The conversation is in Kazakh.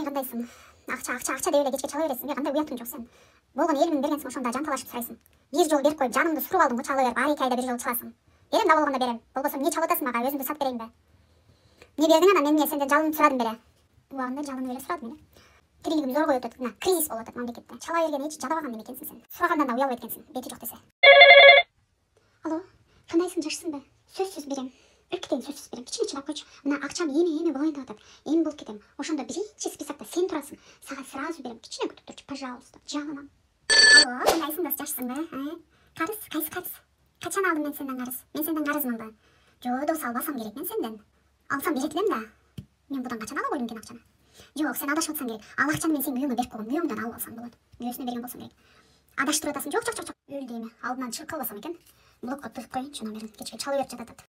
кандайсың? Акча деп эле кечке чала бересиң. Кандай уятың жок сен? Болгон 50 миң бергенсиң, ошондо жанталашып сурайсың. Бир жол берип коюп, жанымды суруп алдың го, чала берип, ар 2 айда бир жолу чаласың. Берем да болгондо берем. Болбосо эмне чалып атасың мага? Өзүмдү сатып берейинби? Эмне бердиң анан? Мен сенден жалынып сурадым беле. Убагында жалынып эле сурадым эле. Тирилигим зор коюп атат. Мына кризис болуп атат мамлекетте. Чала бергени эч жадабаган эмекенсиң сен. Сурагандан да уялбайт экенсиң, бети жок десе. Алло, кандайсың, жакшысыңбы? Сөзсүз берем. Өлкөтен сөзсүз берем. Кичине чыдап койчу. Мына акчам эме болоюн деп атат. Эми болуп кетем. Ошондо биринчи списокто сен турасың. Сага сразу берем. Кичине күтүп турчу, пожалуйста. Жалынам. Алло, кандайсың, дос, жакшысыңбы? Карыз, кайсы карыз? Качан алдым мен сенден карыз? Мен сенден карызмынбы? Жок, дос, албасам керек мен сенден. Алсам берет элем да. Мен будан качан ала койдум экен акчаны? Жок, сен адашып атсаң керек. Ал акчаны мен сенин күйөөңө берип койгом. Күйөөңдөн алып алсаң болот. Күйөөсүнө берген болсоң керек. Адаштырып атасың. Жок. Өлдү эми. Алдынан чыгып калбасам экен. Блокко тыгып коеюнчу номерин. Кечке чала берип жатат.